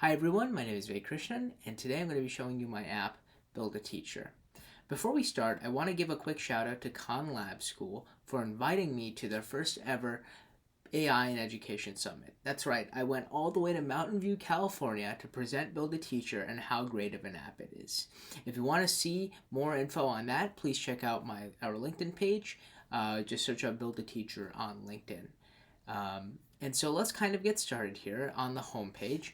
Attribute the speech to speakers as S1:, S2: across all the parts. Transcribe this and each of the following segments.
S1: Hi everyone, my name is Vay Krishnan, and today I'm going to be showing you my app, Build a Teacher. Before we start, I want to give a quick shout out to Khan Lab School for inviting me to their first ever AI and Education Summit. That's right, I went all the way to Mountain View, California to present Build a Teacher and how great of an app it is. If you want to see more info on that, please check out our LinkedIn page. Just search up Build a Teacher on LinkedIn. And so let's kind of get started here on the homepage.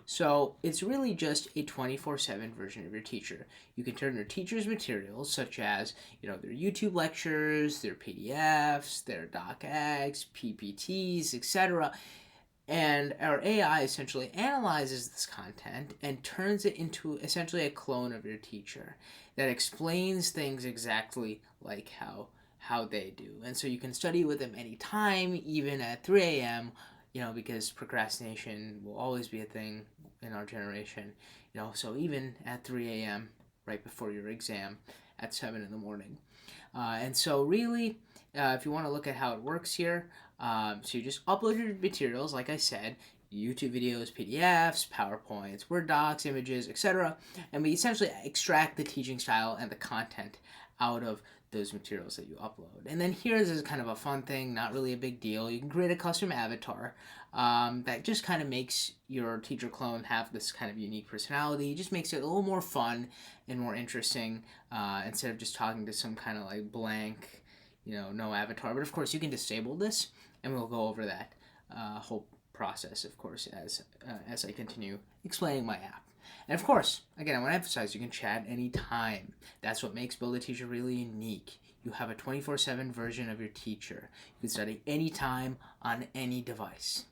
S1: So it's really just a 24/7 version of your teacher. You can turn your teacher's materials, such as their YouTube lectures, their PDFs, their docx, PPTs, etc. And our AI essentially analyzes this content and turns it into essentially a clone of your teacher that explains things exactly like how they do. And so you can study with them anytime, even at 3 a.m., because procrastination will always be a thing in our generation, so even at 3 a.m., right before your exam at 7 in the morning. And so really, if you want to look at how it works here, so you just upload your materials, like I said, YouTube videos, PDFs, PowerPoints, Word docs, images, etc. And we essentially extract the teaching style and the content out of those materials that you upload. And then here's is kind of a fun thing, not really a big deal. You can create a custom avatar that just kind of makes your teacher clone have this kind of unique personality. It just makes it a little more fun and more interesting instead of just talking to some kind of like blank, no avatar. But of course, you can disable this, and we'll go over that whole process, of course, as I continue explaining my app. And of course, again, I want to emphasize you can chat anytime. That's what makes Build a Teacher really unique. You have a 24/7 version of your teacher. You can study anytime on any device.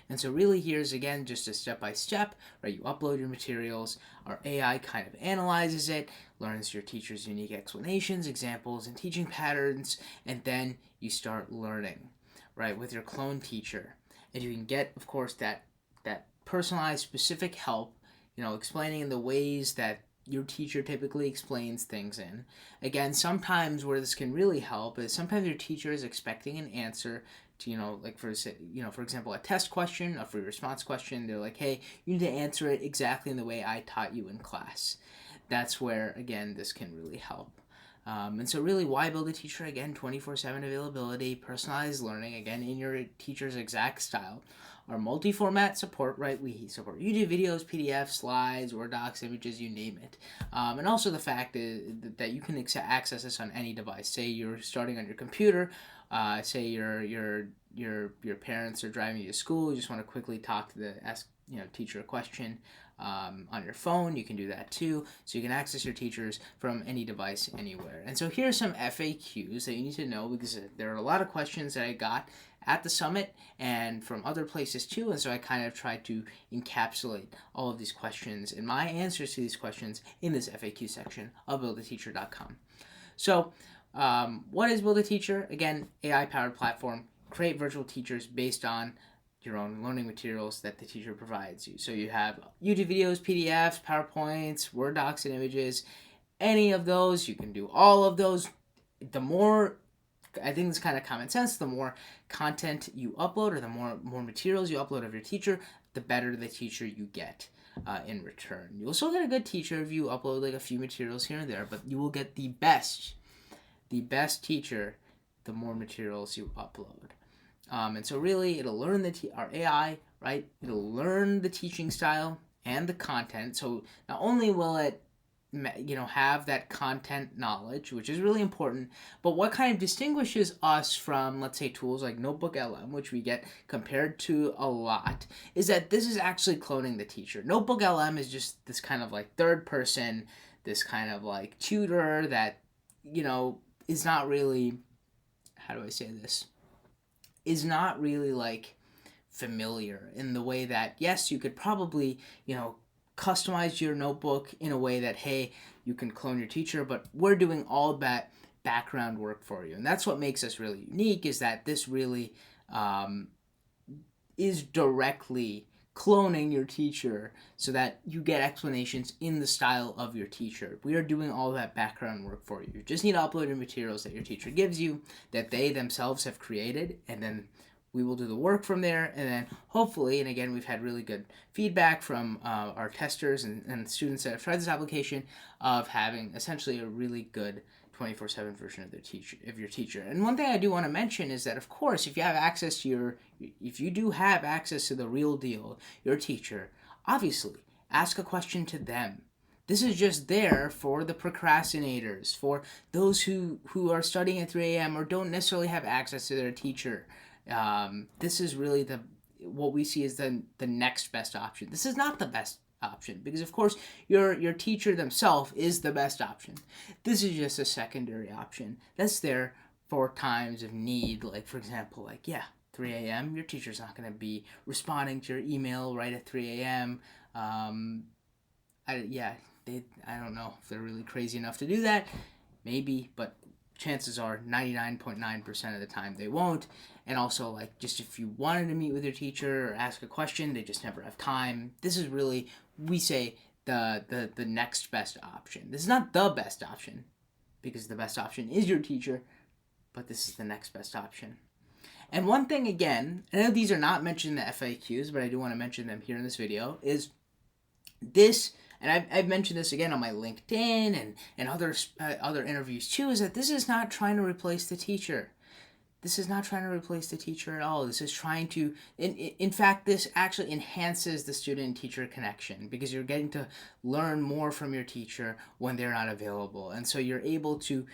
S1: And so really here's again just a step-by-step, right? You upload your materials, our AI kind of analyzes it, learns your teacher's unique explanations, examples, and teaching patterns, and then you start learning, right, with your clone teacher. And you can get, of course, that personalized specific help, explaining in the ways that your teacher typically explains things in. Again, sometimes where this can really help is sometimes your teacher is expecting an answer to, like for example, a test question, a free response question. They're like, hey, you need to answer it exactly in the way I taught you in class. That's where, again, this can really help. And so really, why Build a Teacher? Again, 24/7 availability, personalized learning, again, in your teacher's exact style. Our multi-format support, right? We support YouTube videos, PDFs, slides, Word docs, images, you name it. And also the fact is that you can access this on any device. Say you're starting on your computer. Say your parents are driving you to school. You just want to quickly ask teacher a question. On your phone, you can do that too. So you can access your teachers from any device, anywhere. And so here are some FAQs that you need to know, because there are a lot of questions that I got at the summit and from other places too. And so I kind of tried to encapsulate all of these questions and my answers to these questions in this FAQ section of buildateacher.com. So what is Build a Teacher? Again, AI-powered platform. Create virtual teachers based on your own learning materials that the teacher provides you. So you have YouTube videos, PDFs, PowerPoints, Word docs, and images. Any of those, you can do all of those. The more, I think it's kind of common sense, the more content you upload or the more materials you upload of your teacher, the better the teacher you get in return. You'll still get a good teacher if you upload like a few materials here and there, but you will get the best teacher the more materials you upload. And so really, it'll learn our AI, right? It'll learn the teaching style and the content. So not only will it, have that content knowledge, which is really important, but what kind of distinguishes us from, let's say, tools like NotebookLM, which we get compared to a lot, is that this is actually cloning the teacher. NotebookLM is just this kind of like third person, this kind of like tutor that, is not really, how do I say this? Is not really like familiar in the way that, yes, you could probably, customize your notebook in a way that, hey, you can clone your teacher, but we're doing all that background work for you. And that's what makes us really unique, is that this really is directly cloning your teacher so that you get explanations in the style of your teacher. We are doing all that background work for you. You just need to upload your materials that your teacher gives you, that they themselves have created, and then we will do the work from there, and then hopefully, and again, we've had really good feedback from our testers and students that have tried this application of having essentially a really good 24/7 version of your teacher. And one thing I do want to mention is that, of course, if you do have access to the real deal, your teacher, obviously ask a question to them. This is just there for the procrastinators, for those who are studying at 3 a.m. or don't necessarily have access to their teacher. This is really what we see as the next best option. This is not the best option because, of course, your teacher themselves is the best option. This is just a secondary option that's there for times of need. Like, for example, 3 a.m. Your teacher's not going to be responding to your email right at 3 a.m. I don't know if they're really crazy enough to do that. Maybe, but chances are 99.9% of the time they won't. And also, just if you wanted to meet with your teacher or ask a question, they just never have time. This is really, we say, the next best option. This is not the best option, because the best option is your teacher, but this is the next best option. And one thing, again, I know these are not mentioned in the FAQs, but I do want to mention them here in this video, is this, and I've mentioned this again on my LinkedIn and other interviews too, is that this is not trying to replace the teacher. This is not trying to replace the teacher at all. This is trying to, in fact, this actually enhances the student-teacher connection because you're getting to learn more from your teacher when they're not available. And so you're able to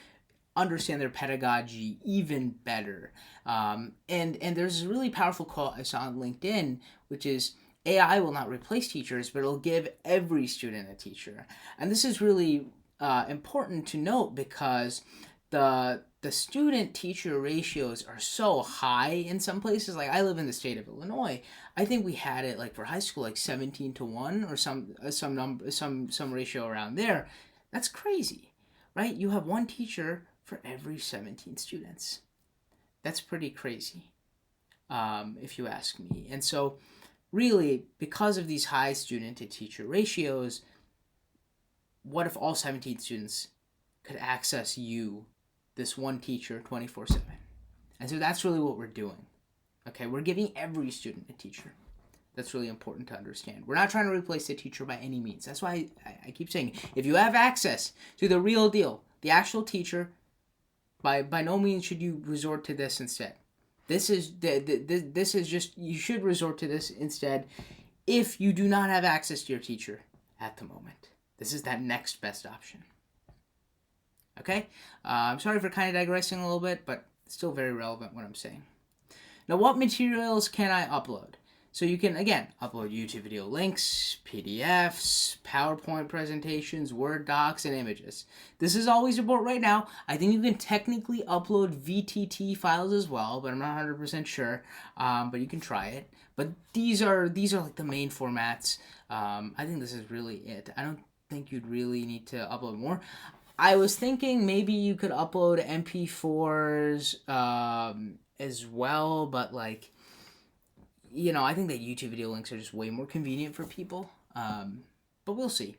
S1: understand their pedagogy even better. And there's a really powerful quote I saw on LinkedIn, which is, AI will not replace teachers, but it'll give every student a teacher. And this is really important to note because the student-teacher ratios are so high in some places. Like, I live in the state of Illinois. I think we had it for high school 17-1 or some ratio around there. That's crazy, right? You have one teacher for every 17 students. That's pretty crazy, if you ask me. And so, really, because of these high student-to-teacher ratios, what if all 17 students could access this one teacher, 24/7? And so that's really what we're doing. Okay, we're giving every student a teacher. That's really important to understand. We're not trying to replace the teacher by any means. That's why I keep saying, if you have access to the real deal, the actual teacher, by no means should you resort to this instead. This is just, you should resort to this instead if you do not have access to your teacher at the moment. This is that next best option. Okay? I'm sorry for kind of digressing a little bit, but still very relevant what I'm saying. Now, what materials can I upload? So you can, again, upload YouTube video links, PDFs, PowerPoint presentations, Word docs, and images. This is all we support right now. I think you can technically upload VTT files as well, but I'm not 100% sure. But you can try it. But these are the main formats. I think this is really it. I don't think you'd really need to upload more. I was thinking maybe you could upload MP4s as well, but I think that YouTube video links are just way more convenient for people, but we'll see.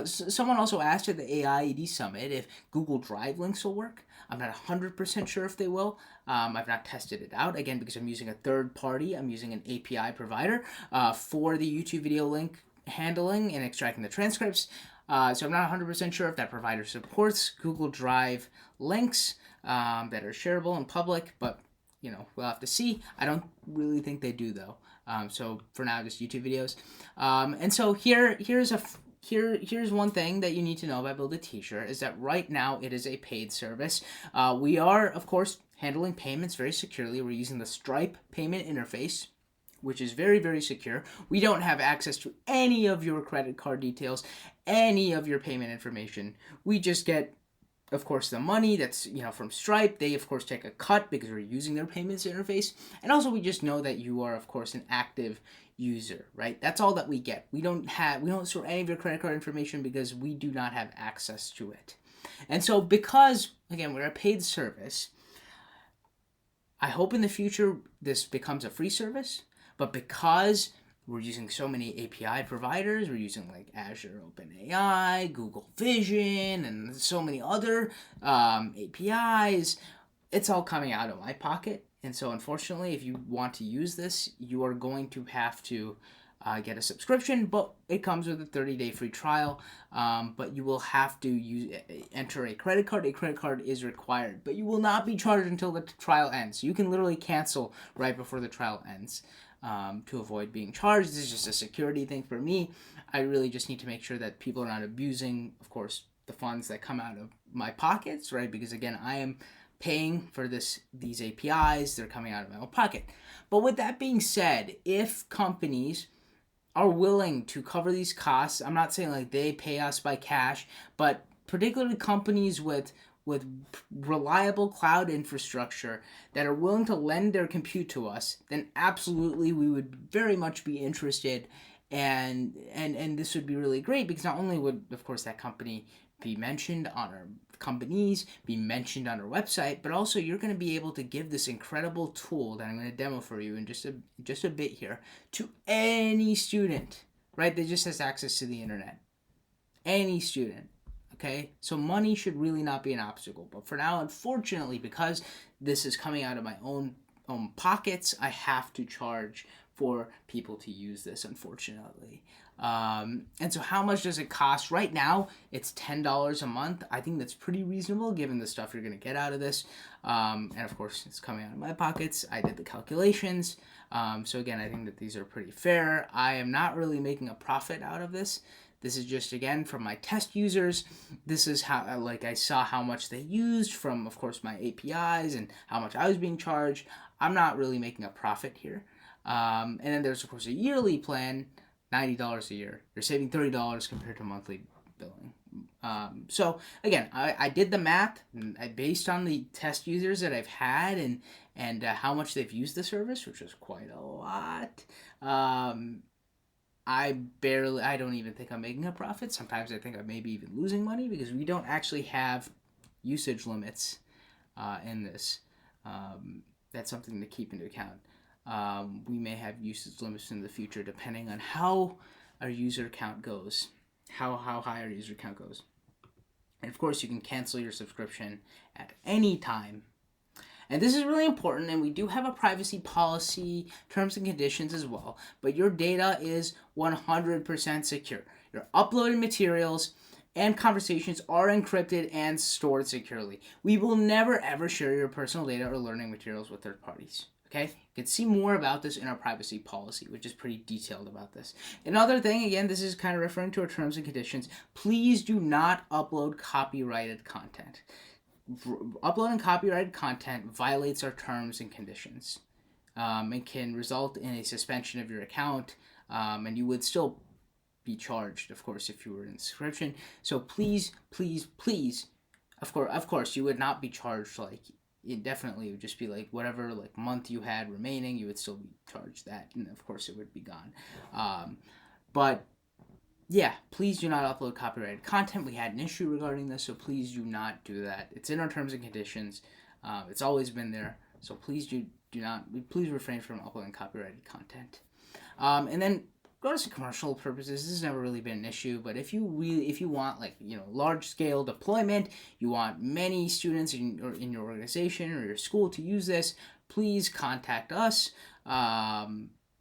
S1: Someone also asked at the AIED Summit if Google Drive links will work. I'm not 100% sure if they will. I've not tested it out, again, because I'm using a third party. I'm using an API provider for the YouTube video link handling and extracting the transcripts. So I'm not 100% sure if that provider supports Google Drive links that are shareable in public, but we'll have to see. I don't really think they do, though. So for now, just YouTube videos. And so here's one thing that you need to know about Build a Teacher is that right now it is a paid service. We are, of course, handling payments very securely. We're using the Stripe payment interface, which is very, very secure. We don't have access to any of your credit card details, any of your payment information. We just get, of course, the money that's, from Stripe. They, of course, take a cut because we're using their payments interface. And also, we just know that you are, of course, an active user, right? That's all that we get. We don't store any of your credit card information because we do not have access to it. And so because, again, we're a paid service, I hope in the future this becomes a free service. But because we're using so many API providers, we're using Azure OpenAI, Google Vision, and so many other APIs, it's all coming out of my pocket. And so unfortunately, if you want to use this, you are going to have to get a subscription, but it comes with a 30-day free trial. But you will have to enter a credit card. A credit card is required, but you will not be charged until the trial ends. You can literally cancel right before the trial ends to avoid being charged. This is just a security thing for me. I really just need to make sure that people are not abusing, of course, the funds that come out of my pockets, right? Because again, I am paying for these APIs. They're coming out of my own pocket. But with that being said, if companies are willing to cover these costs, I'm not saying like they pay us by cash, but particularly companies with reliable cloud infrastructure that are willing to lend their compute to us, then absolutely we would very much be interested, and this would be really great, because not only would, of course, that company be mentioned on our companies, be mentioned on our website, but also you're going to be able to give this incredible tool that I'm going to demo for you in just a bit here to any student, right, that just has access to the internet. Any student. Okay, so money should really not be an obstacle, but for now, unfortunately, because this is coming out of my own pockets, I have to charge for people to use this, unfortunately. And so how much does it cost? Right now, it's $10 a month. I think that's pretty reasonable given the stuff you're going to get out of this. And of course, it's coming out of my pockets. I did the calculations. So again, I think that these are pretty fair. I am not really making a profit out of this. This is just, again, from my test users. This is how, I saw how much they used from, of course, my APIs and how much I was being charged. I'm not really making a profit here. And then there's, of course, a yearly plan, $90 a year. You're saving $30 compared to monthly billing. So, again, I did the math based on the test users that I've had and how much they've used the service, which was quite a lot. I don't even think I'm making a profit. Sometimes I think I may be even losing money because we don't actually have usage limits in this. That's something to keep into account. We may have usage limits in the future depending on how our user count goes, how high our user count goes. And of course, you can cancel your subscription at any time. And this is really important, and we do have a privacy policy, terms and conditions as well, but your data is 100% secure. Your uploaded materials and conversations are encrypted and stored securely. We will never ever share your personal data or learning materials with third parties. Okay? You can see more about this in our privacy policy, which is pretty detailed about this. Another thing, again, this is kind of referring to our terms and conditions. Please do not upload copyrighted content. Uploading copyrighted content violates our terms and conditions. It can result in a suspension of your account, and you would still be charged, of course, if you were in subscription. So please, of course, you would not be charged indefinitely. It would just be whatever month you had remaining, you would still be charged that, and of course it would be gone. But yeah, please do not upload copyrighted content. We had an issue regarding this, so please do not do that. It's in our terms and conditions. It's always been there, so please please refrain from uploading copyrighted content. And then regardless of commercial purposes, this has never really been an issue. But if you want large scale deployment, you want many students in your organization or your school to use this, please contact us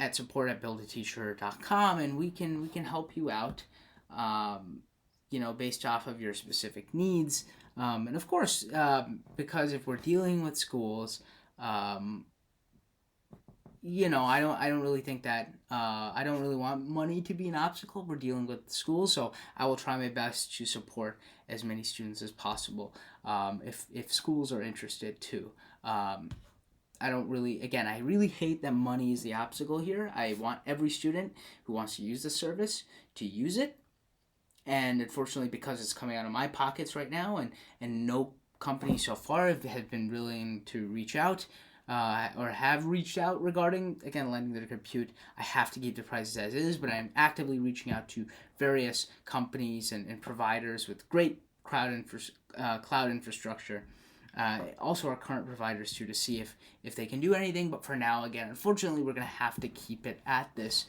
S1: at support@buildateacher.com, and we can help you out, based off of your specific needs. And of course, because if we're dealing with schools, I don't really think that I don't really want money to be an obstacle. We're dealing with schools, so I will try my best to support as many students as possible. If schools are interested too. I really hate that money is the obstacle here. I want every student who wants to use the service to use it. And unfortunately, because it's coming out of my pockets right now, and no company so far has been willing to reach out or have reached out regarding, again, lending their compute, I have to keep the prices as is, but I'm actively reaching out to various companies and providers with great cloud infrastructure. Also our current providers too, to see if they can do anything. But for now, again, unfortunately, we're going to have to keep it at this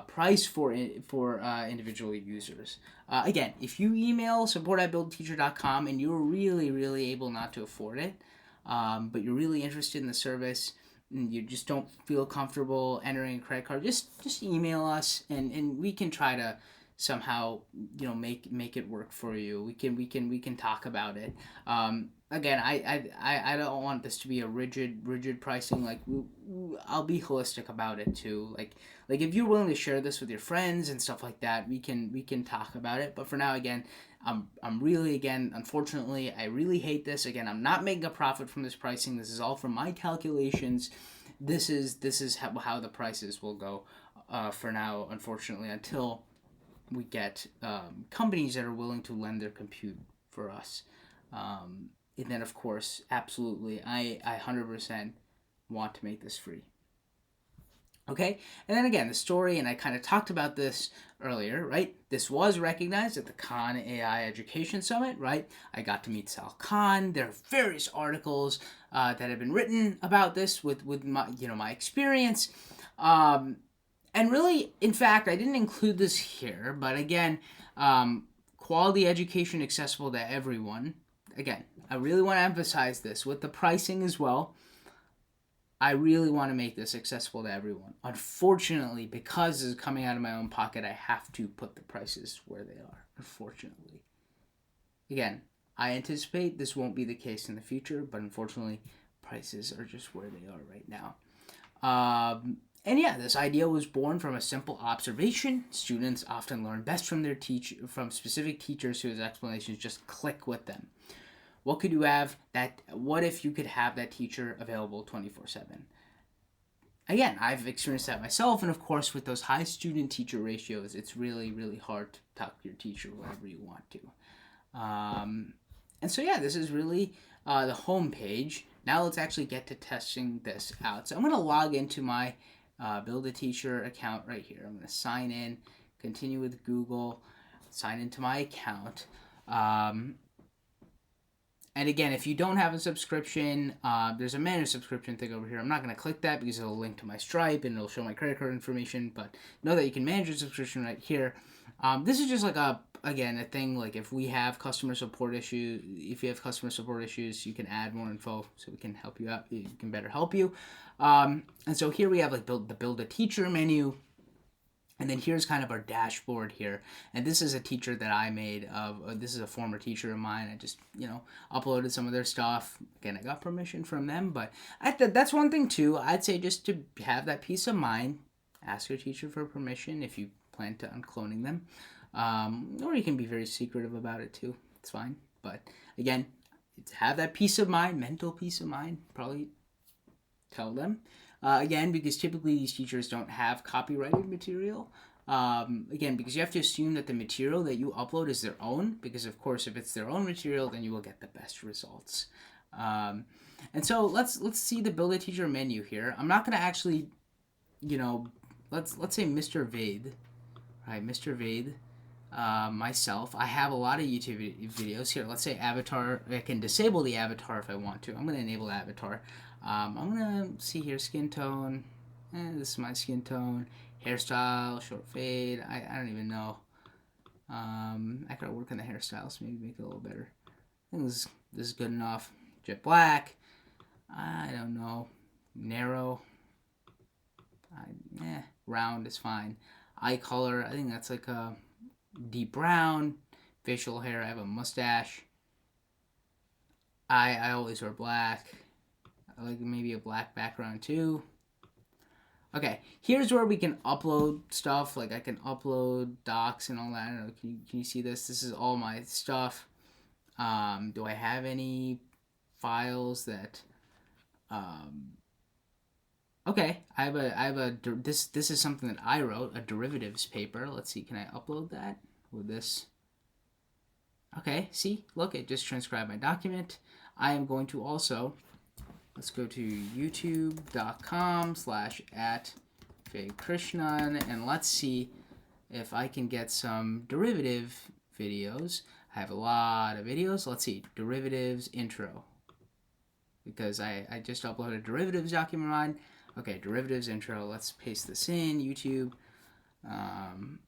S1: price for individual users. Again, if you email support@buildateacher.com and you're really able not to afford it, but you're really interested in the service, and you just don't feel comfortable entering a credit card, just email us, and we can try to somehow make it work for you. We can talk about it. Again, I don't want this to be a rigid pricing. Like I'll be holistic about it too. Like if you're willing to share this with your friends and stuff like that, we can talk about it. But for now, again, I'm really, again, unfortunately, I really hate this. Again, I'm not making a profit from this pricing. This is all from my calculations. This is how the prices will go for now, unfortunately, until we get companies that are willing to lend their compute for us. And then, of course, absolutely, I 100% want to make this free. Okay, and then again, the story, and I kind of talked about this earlier, right? This was recognized at the Khan AI Education Summit, right? I got to meet Sal Khan. There are various articles that have been written about this with my experience. And really, in fact, I didn't include this here, but again, quality education accessible to everyone. Again, I really want to emphasize this with the pricing as well. I really want to make this accessible to everyone. Unfortunately, because this is coming out of my own pocket, I have to put the prices where they are, unfortunately. Again, I anticipate this won't be the case in the future, but unfortunately, prices are just where they are right now. And yeah, this idea was born from a simple observation. Students often learn best from specific teachers whose explanations just click with them. What could you have what if you could have that teacher available 24/7? Again, I've experienced that myself, and of course, with those high student-teacher ratios, it's really, really hard to talk to your teacher whenever you want to. And so yeah, this is really the home page. Now let's actually get to testing this out. So I'm going to log into my Build a Teacher account right here. I'm going to sign in, continue with Google, sign into my account. And again, if you don't have a subscription, there's a managed subscription thing over here. I'm not going to click that because it'll link to my Stripe and it'll show my credit card information. But know that you can manage your subscription right here. This is just like a thing like if we have customer support issues, you can add more info so we can help you out. We can better help you. And so here we have like the Build a Teacher menu. And then here's kind of our dashboard here. And this is a teacher that I made this is a former teacher of mine. I just, uploaded some of their stuff. Again, I got permission from them, but that's one thing too. I'd say just to have that peace of mind, ask your teacher for permission if you plan to uncloning them. Or you can be very secretive about it too. It's fine. But again, to have that peace of mind, mental peace of mind, probably tell them. Again, because typically these teachers don't have copyrighted material. Again, because you have to assume that the material that you upload is their own, because of course if it's their own material, then you will get the best results. And so let's see the Build a Teacher menu here. I'm not going to actually, let's say Mr. Vaid, right? Mr. Vaid, myself. I have a lot of YouTube videos here. Let's say avatar. I can disable the avatar if I want to. I'm going to enable avatar. I'm going to see here, skin tone. This is my skin tone. Hairstyle, short fade. I don't even know. I could work on the hairstyles, maybe make it a little better. I think this is good enough. Jet black. I don't know. Narrow. Round is fine. Eye color, I think that's like a deep brown. Facial hair, I have a mustache. I always wear black. I like maybe a black background too. Okay, here's where we can upload stuff. Like I can upload docs and all that. I don't know, can you see this? This is all my stuff. Do I have any files that? Okay, I have this is something that I wrote, a derivatives paper. Let's see, can I upload that with this? Okay, see, look, it just transcribed my document. I am going to also. Let's go to youtube.com/@FadeKrishnan and let's see if I can get some derivative videos. I have a lot of videos. Let's see, derivatives intro. Because I just uploaded a derivatives document on. Okay, derivatives intro. Let's paste this in, YouTube. And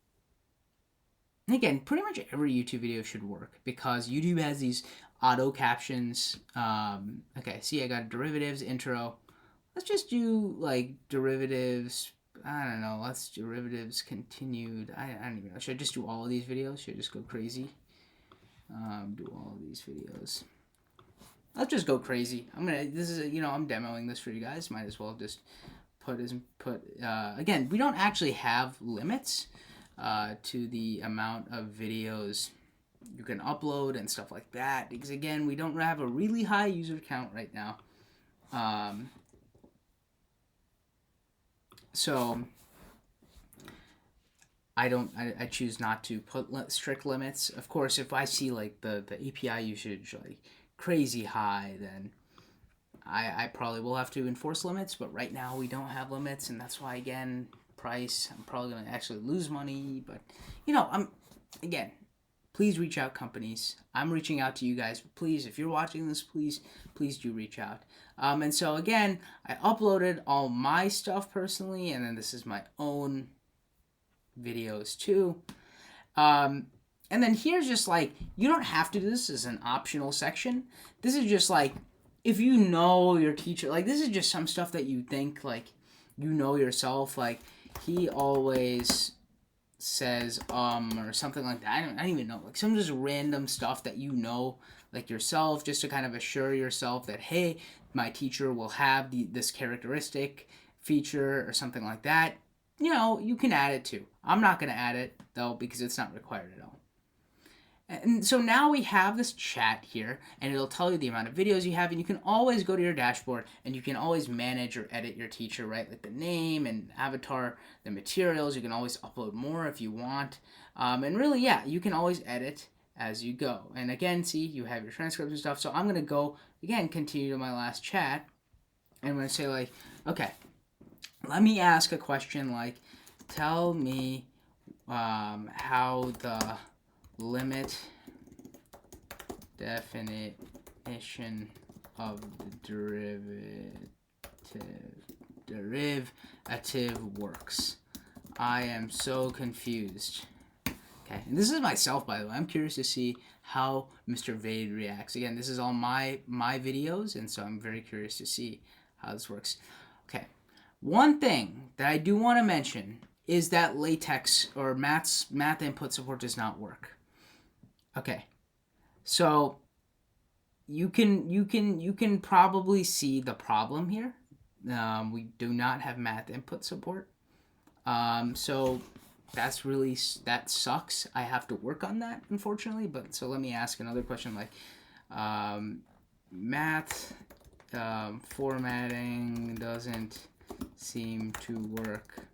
S1: again, pretty much every YouTube video should work because YouTube has these auto captions. Okay, see, I got derivatives intro. let's just do like derivatives. I don't know. Let's derivatives continued. I don't even know. Should I just do all of these videos? Should I just go crazy? Do all of these videos. I'll just go crazy. This is I'm demoing this for you guys. Might as well just again, we don't actually have limits to the amount of videos you can upload and stuff like that, because again, we don't have a really high user count right now. So I choose not to put strict limits. Of course, if I see like the API usage like crazy high, then I probably will have to enforce limits, but right now we don't have limits, and that's why, again, price, I'm probably going to actually lose money, but, again, please reach out, companies. I'm reaching out to you guys. Please, if you're watching this, please do reach out. And so, again, I uploaded all my stuff personally, and then this is my own videos too. And then here's just like, you don't have to do this as an optional section. This is just like, if you know your teacher, like this is just some stuff that you think like yourself, like he always says or something like that. I don't even know, like some just random stuff that like yourself, just to kind of assure yourself that, hey, my teacher will have this characteristic feature or something like that. You can add it too. I'm not going to add it though because it's not required at all. And so now we have this chat here, and it'll tell you the amount of videos you have, and you can always go to your dashboard, and you can always manage or edit your teacher, right? Like the name and avatar, the materials. You can always upload more if you want. And really, yeah, you can always edit as you go. And again, see, you have your transcripts and stuff. So I'm going to go, again, continue to my last chat, and I'm going to say, like, okay, let me ask a question like, tell me how the limit definition of the derivative works. I am so confused. Okay, and this is myself, by the way. I'm curious to see how Mr. Vade reacts. Again, this is all my videos, and so I'm very curious to see how this works. Okay, one thing that I do want to mention is that LaTeX or math input support does not work. Okay, so you can probably see the problem here. We do not have math input support. So that sucks. I have to work on that, unfortunately. But so let me ask another question, like math formatting doesn't seem to work.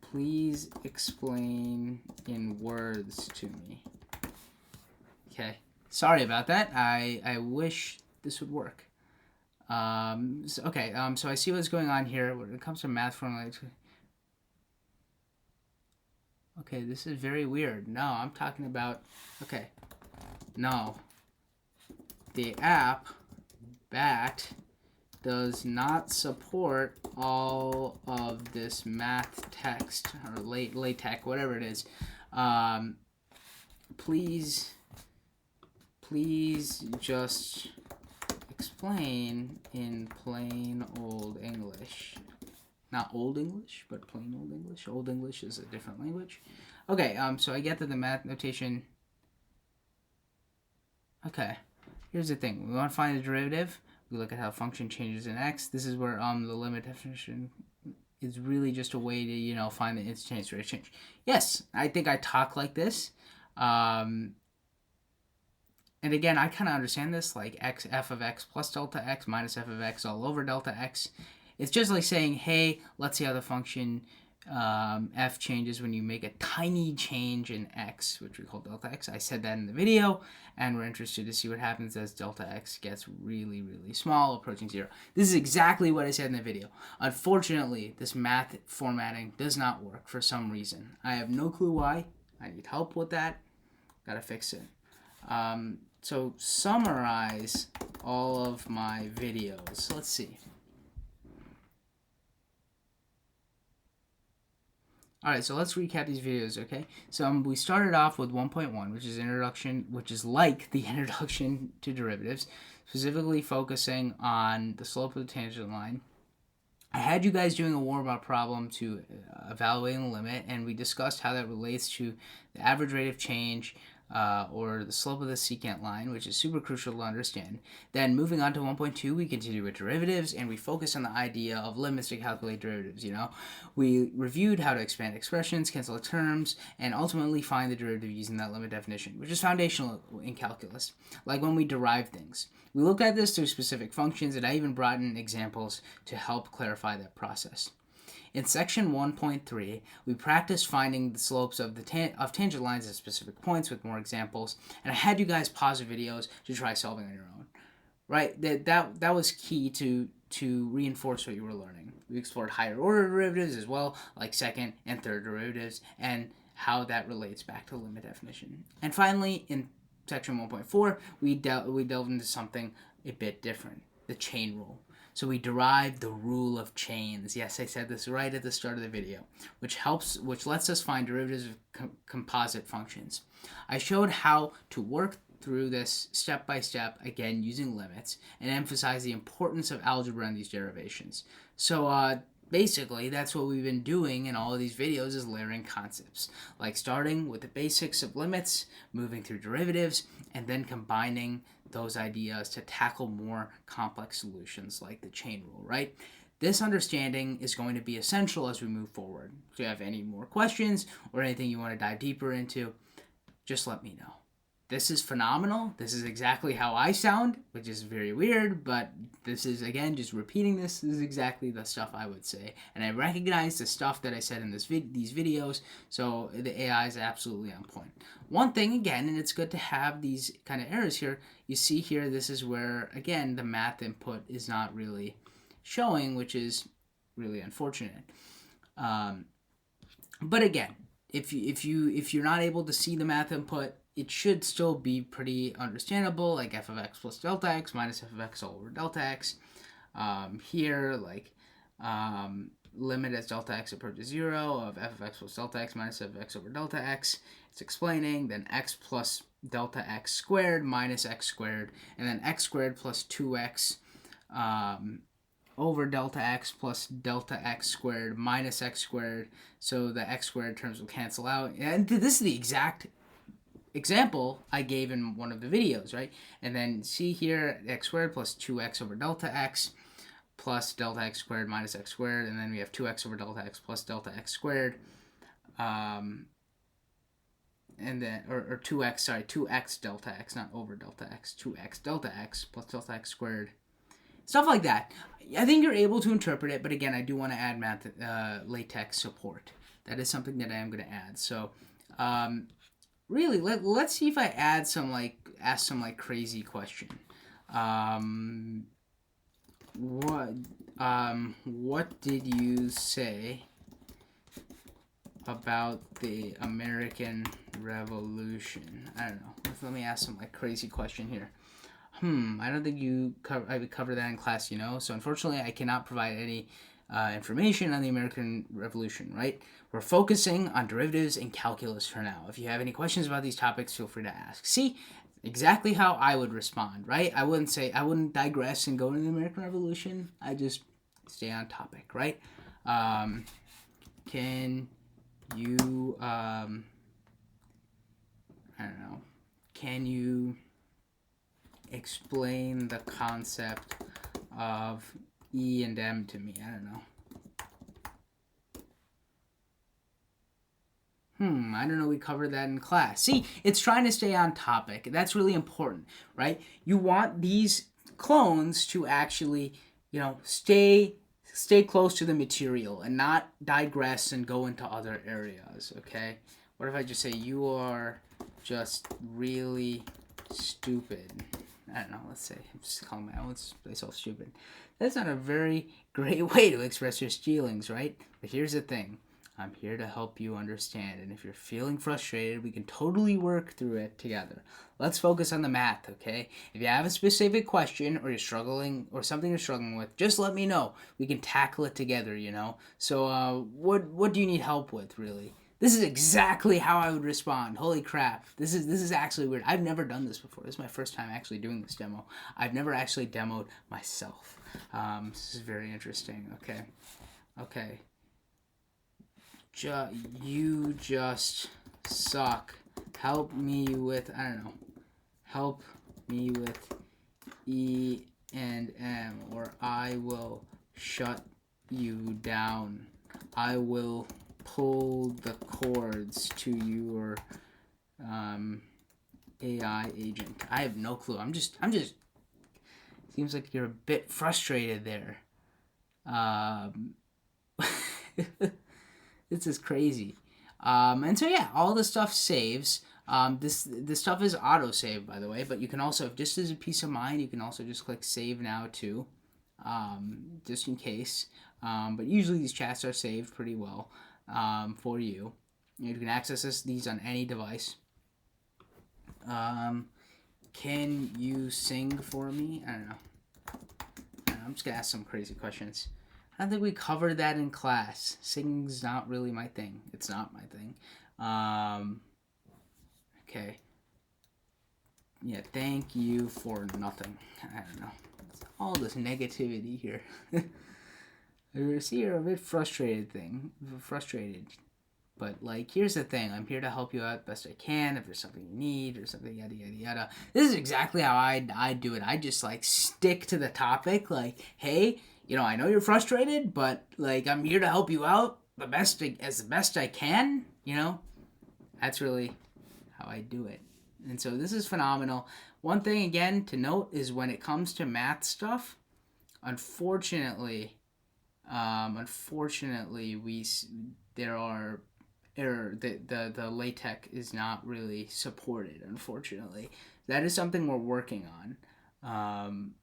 S1: Please explain in words to me. Okay, sorry about that. I wish this would work. So I see what's going on here when it comes to math formula. Okay, this is very weird. No, I'm talking about, okay, no. The app, BAT, does not support all of this math text, or LaTeX, whatever it is. Please just explain in plain old English. Not old English, but plain old English. Old English is a different language. Okay, so I get that the math notation. Okay, here's the thing. We want to find the derivative. We look at how function changes in x. This is where the limit definition is really just a way to, find the instantaneous rate of change. Yes, I think I talk like this. And again, I kind of understand this, like f of x plus delta x minus f of x all over delta x. It's just like saying, hey, let's see how the function f changes when you make a tiny change in x, which we call delta x. I said that in the video, and we're interested to see what happens as delta x gets really, really small, approaching 0. This is exactly what I said in the video. Unfortunately, this math formatting does not work for some reason. I have no clue why. I need help with that. Gotta fix it. So summarize all of my videos. Let's see. All right, so let's recap these videos, okay? So we started off with 1.1, which is introduction, which is like the introduction to derivatives, specifically focusing on the slope of the tangent line. I had you guys doing a warm-up problem to evaluating the limit, and we discussed how that relates to the average rate of change or the slope of the secant line, which is super crucial to understand. Then moving on to 1.2, we continue with derivatives, and we focus on the idea of limits to calculate derivatives. We reviewed how to expand expressions, cancel terms, and ultimately find the derivative using that limit definition, which is foundational in calculus, like when we derive things. We looked at this through specific functions, and I even brought in examples to help clarify that process. In section 1.3, we practiced finding the slopes of tangent lines at specific points with more examples, and I had you guys pause the videos to try solving on your own. Right? That was key to reinforce what you were learning. We explored higher order derivatives as well, like second and third derivatives, and how that relates back to the limit definition. And finally, in section 1.4, we delved into something a bit different, the chain rule. So we derived the rule of chains. Yes, I said this right at the start of the video, which lets us find derivatives of composite functions. I showed how to work through this step by step, again using limits, and emphasize the importance of algebra in these derivations. So basically, that's what we've been doing in all of these videos, is layering concepts, like starting with the basics of limits, moving through derivatives, and then combining those ideas to tackle more complex solutions like the chain rule, right? This understanding is going to be essential as we move forward. If you have any more questions or anything you want to dive deeper into, just let me know. This is phenomenal. This is exactly how I sound, which is very weird, but this is, again, just repeating this is exactly the stuff I would say. And I recognize the stuff that I said in these videos, so the AI is absolutely on point. One thing, again, and it's good to have these kind of errors here, you see here, this is where, again, the math input is not really showing, which is really unfortunate. But again, if you're not able to see the math input, it should still be pretty understandable, like f of x plus delta x minus f of x all over delta x. Here, like limit as delta x approaches 0 of f of x plus delta x minus f of x over delta x. It's explaining, then x plus delta x squared minus x squared, and then x squared plus 2x over delta x plus delta x squared minus x squared. So the x squared terms will cancel out. And this is the exact example I gave in one of the videos, right? And then see here, x squared plus 2x over delta x plus delta x squared minus x squared, and then we have 2x over delta x plus delta x squared, and then, or 2x delta x, not over delta x, 2x delta x plus delta x squared, stuff like that. I think you're able to interpret it, but again, I do want to add math LaTeX support. That is something that I am going to add. So, really, let's see if I ask some crazy question. What did you say about the American Revolution? I don't know. Let me ask some crazy question here. I don't think I would cover that in class, So unfortunately, I cannot provide any information on the American Revolution, right? We're focusing on derivatives and calculus for now. If you have any questions about these topics, feel free to ask. See, exactly how I would respond, right? I wouldn't digress and go into the American Revolution. I just stay on topic, right? Can you, I don't know, can you explain the concept of E and M to me? I don't know. I don't know, we covered that in class. See, it's trying to stay on topic. That's really important, right? You want these clones to actually, stay close to the material and not digress and go into other areas, okay? What if I just say, you are just really stupid? I don't know, let's say, I'm just calling myself stupid. That's not a very great way to express your feelings, right? But here's the thing. I'm here to help you understand, and if you're feeling frustrated, we can totally work through it together. Let's focus on the math, okay? If you have a specific question or you're struggling or something you're struggling with, just let me know. We can tackle it together, So what do you need help with, really? This is exactly how I would respond. Holy crap. This is actually weird. I've never done this before. This is my first time actually doing this demo. I've never actually demoed myself. This is very interesting. Okay. You just suck. Help me with, I don't know. Help me with E and M, or I will shut you down. I will pull the cords to your AI agent. I have no clue. I'm just. Seems like you're a bit frustrated there. This is crazy. And so yeah, all the stuff saves. This stuff is auto save, by the way, but you can also, just as a peace of mind, you can also just click save now too, just in case. But usually these chats are saved pretty well for you. You can access these on any device. Can you sing for me? I don't know. I'm just gonna ask some crazy questions. I don't think we covered that in class. Singing's not really my thing. It's not my thing. Okay. Yeah, thank you for nothing. I don't know. It's all this negativity here. I see you're a bit frustrated. But, like, here's the thing. I'm here to help you out best I can. If there's something you need or something, yada, yada, yada. This is exactly how I do it. I just, like, stick to the topic. Like, hey, I know you're frustrated, but, like, I'm here to help you out the best I can, That's really how I do it. And so this is phenomenal. One thing, again, to note is when it comes to math stuff, unfortunately, there are the LaTeX is not really supported, unfortunately. That is something we're working on.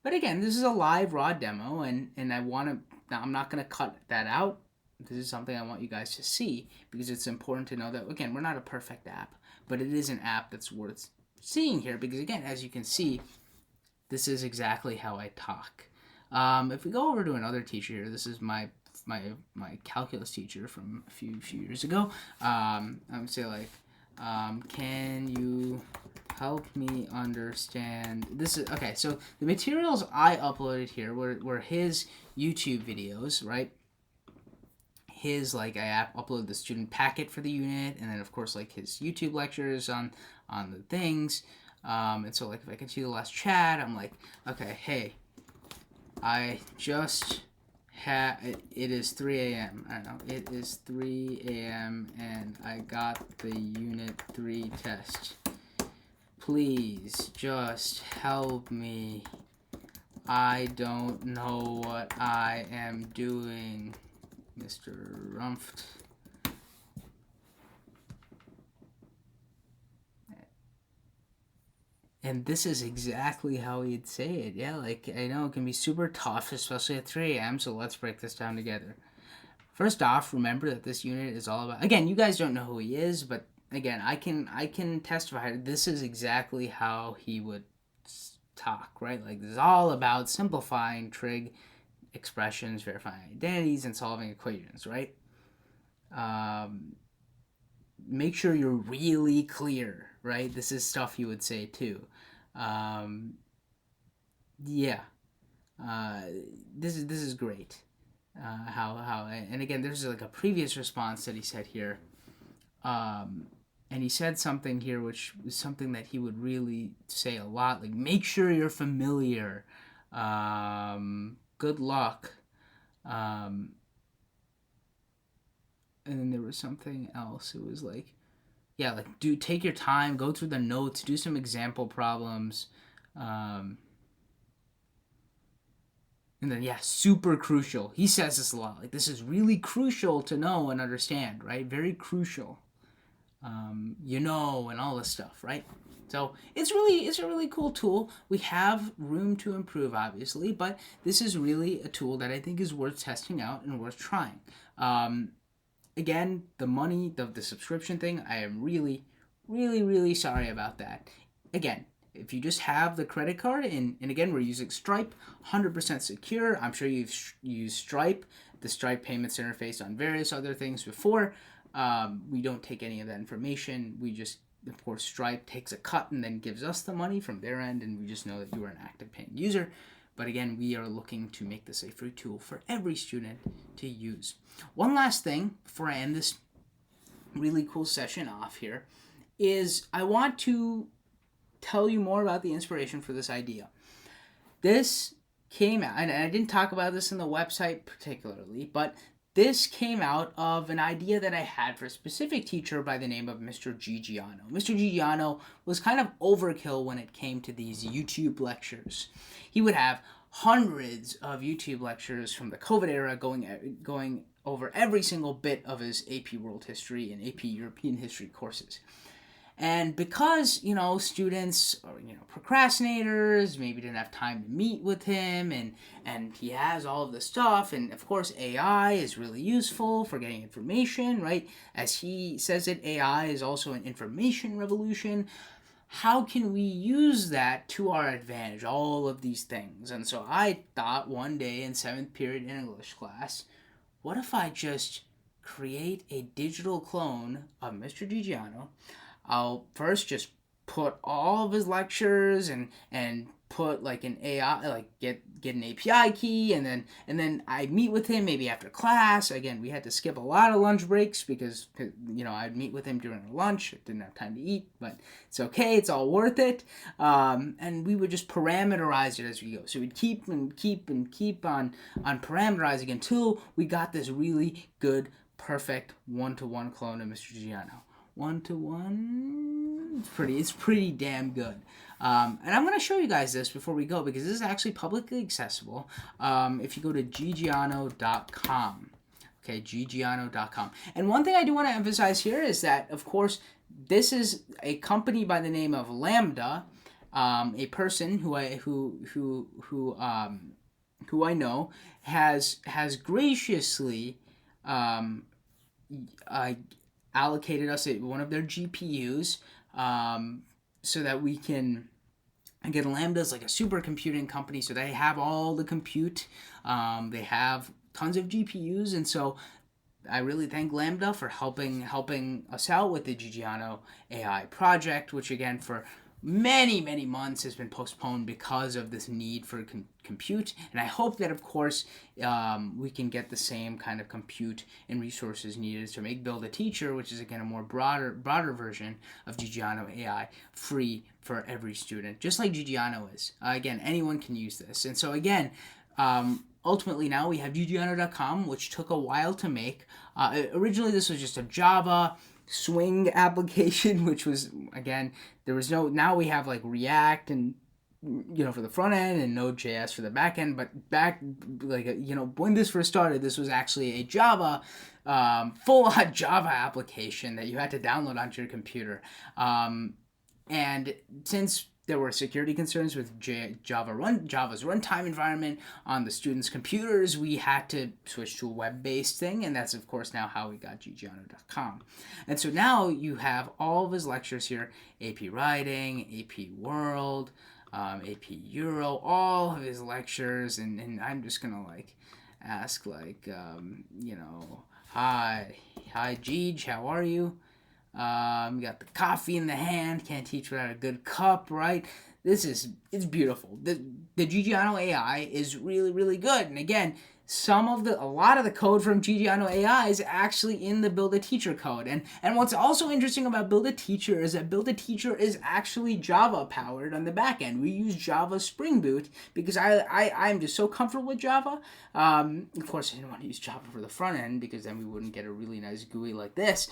S1: But again, this is a live raw demo, and I'm not going to cut that out. This is something I want you guys to see, because it's important to know that, again, we're not a perfect app, but it is an app that's worth seeing here, because again, as you can see, this is exactly how I talk. If we go over to another teacher here, this is my calculus teacher from a few years ago. I would say, like, can you help me understand this? Is okay. So the materials I uploaded here were his YouTube videos, right? I uploaded the student packet for the unit, and then of course, like, his YouTube lectures on the things. And so, like, if I can see the last chat, I'm like, okay, hey, I just it is 3 a.m. I don't know. It is 3 a.m. and I got the Unit 3 test. Please just help me. I don't know what I am doing, Mr. Rumpft. And this is exactly how he'd say it. Yeah, like, I know it can be super tough, especially at 3 a.m., so let's break this down together. First off, remember that this unit is all about... Again, you guys don't know who he is, but again, I can testify. This is exactly how he would talk, right? Like, this is all about simplifying trig expressions, verifying identities, and solving equations, right? Make sure you're really clear, right? This is stuff he would say too. Yeah. This is great. And again, there's like a previous response that he said here. And he said something here which was something that he would really say a lot, like, make sure you're familiar. Good luck. And then there was something else. It was like, yeah, like, take your time, go through the notes, do some example problems. And then, yeah, super crucial. He says this a lot. Like, this is really crucial to know and understand, right? Very crucial. And all this stuff, right? So it's a really cool tool. We have room to improve, obviously, but this is really a tool that I think is worth testing out and worth trying. Again, the subscription thing, I am really, really, really sorry about that. Again, if you just have the credit card, and again, we're using Stripe, 100% secure. I'm sure you've used Stripe, the Stripe payments interface on various other things before. We don't take any of that information. We just, of course, Stripe takes a cut and then gives us the money from their end, and we just know that you are an active paying user. But again, we are looking to make this a free tool for every student to use. One last thing before I end this really cool session off here is I want to tell you more about the inspiration for this idea. This came out, and I didn't talk about this in the website particularly, but this came out of an idea that I had for a specific teacher by the name of Mr. Gigiano. Mr. Gigiano was kind of overkill when it came to these YouTube lectures. He would have hundreds of YouTube lectures from the COVID era going over every single bit of his AP World History and AP European History courses. And because, students are, procrastinators, maybe didn't have time to meet with him, and he has all of this stuff, and of course AI is really useful for getting information, right? As he says it, AI is also an information revolution. How can we use that to our advantage, all of these things? And so I thought one day in 7th period English class, what if I just create a digital clone of Mr. Gigiano? I'll first just put all of his lectures and put like an AI, like get an API key, and then I meet with him maybe after class. Again, we had to skip a lot of lunch breaks because I'd meet with him during lunch. I didn't have time to eat, but it's okay. It's all worth it. And we would just parameterize it as we go. So we'd keep on parameterizing until we got this really good, perfect one-to-one clone of Mr. Gigiano. 1-to-1, it's pretty damn good. And I'm going to show you guys this before we go because this is actually publicly accessible. If you go to gigiano.com, okay, gigiano.com. And one thing I do want to emphasize here is that, of course, this is a company by the name of Lambda, a person who I know has graciously allocated us one of their GPUs so that we can, again, Lambda's like a supercomputing company, so they have all the compute, they have tons of GPUs, and so I really thank Lambda for helping us out with the Gigiano AI project, which again for many months has been postponed because of this need for compute, and I hope that, of course, we can get the same kind of compute and resources needed to make Build a Teacher, which is again a more broader version of Gigiano AI, free for every student, just like Gigiano is. Again, anyone can use this, and so again, ultimately now we have gigiano.com, which took a while to make. Originally, this was just a Java Swing application, which was, again, now we have like React and for the front end and Node.js for the back end, but when this first started, this was actually a Java full-on Java application that you had to download onto your computer, and since there were security concerns with Java's runtime environment on the students' computers, we had to switch to a web-based thing, and that's, of course, now how we got gigiano.com. And so now you have all of his lectures here, AP Writing, AP World, AP Euro, all of his lectures, and I'm just going to, ask, hi, Gigi, how are you? You got the coffee in the hand, can't teach without a good cup, right? It's beautiful. The Gigiano AI is really, really good. And again, a lot of the code from Gigiano AI is actually in the Build a Teacher code. And what's also interesting about Build a Teacher is that Build a Teacher is actually Java powered on the back end. We use Java Spring Boot because I'm just so comfortable with Java. Of course, I didn't want to use Java for the front end because then we wouldn't get a really nice GUI like this.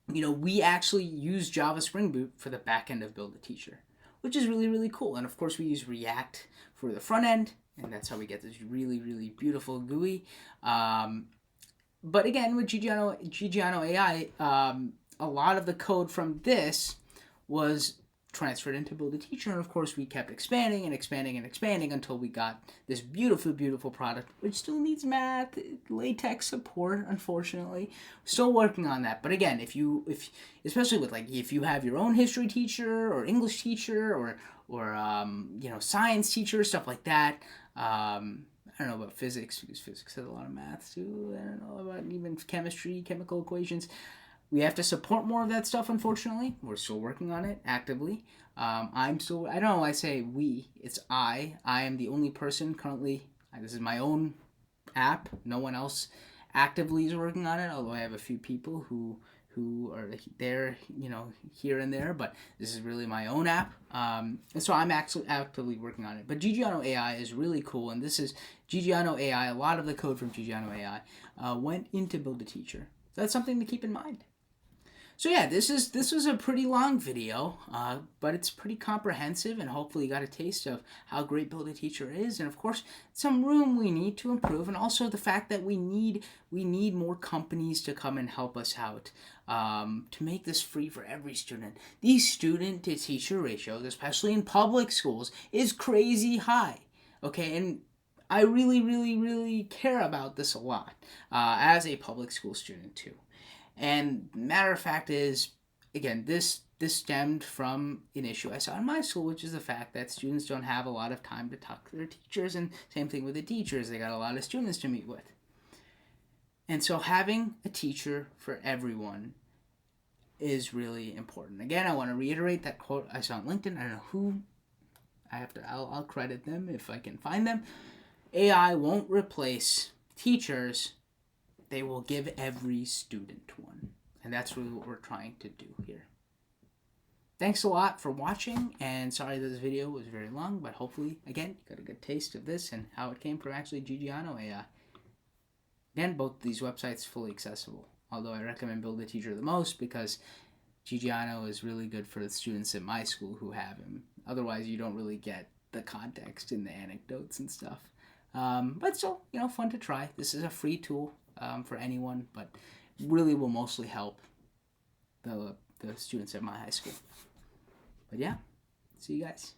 S1: We actually use Java Spring Boot for the back end of Build a Teacher, which is really, really cool. And of course, we use React for the front end, and that's how we get this really, really beautiful GUI. But again, with Gigiano AI, a lot of the code from this was transferred into Build a Teacher, and of course we kept expanding until we got this beautiful, beautiful product, which still needs math, LaTeX support, unfortunately. Still working on that. But again, especially with if you have your own history teacher or English teacher or science teacher, stuff like that, I don't know about physics, because physics has a lot of math too. I don't know about even chemistry, chemical equations. We have to support more of that stuff, unfortunately. We're still working on it actively. I don't know why I say we, it's I. I am the only person currently, this is my own app. No one else actively is working on it, although I have a few people who are there, here and there, but this is really my own app. And so I'm actually actively working on it. But Gigiano AI is really cool, and this is Gigiano AI. A lot of the code from Gigiano AI went into Build a Teacher. That's something to keep in mind. So yeah, this was a pretty long video, but it's pretty comprehensive, and hopefully you got a taste of how great Build a Teacher is, and of course some room we need to improve, and also the fact that we need more companies to come and help us out, to make this free for every student. These student to teacher ratios, especially in public schools, is crazy high. Okay, and I really, really, really care about this a lot, as a public school student too. And matter of fact is, again, this stemmed from an issue I saw in my school, which is the fact that students don't have a lot of time to talk to their teachers, and same thing with the teachers. They got a lot of students to meet with. And so having a teacher for everyone is really important. Again, I want to reiterate that quote I saw on LinkedIn. I don't know who. I'll credit them if I can find them. AI won't replace teachers. They will give every student one. And that's really what we're trying to do here. Thanks a lot for watching, and sorry that this video was very long, but hopefully, again, you got a good taste of this and how it came from actually Gigiano AI. Again, both these websites fully accessible, although I recommend Build a Teacher the most because Gigiano is really good for the students at my school who have him. Otherwise, you don't really get the context in the anecdotes and stuff. But still, fun to try. This is a free tool for anyone, but really will mostly help the students at my high school. But yeah, see you guys.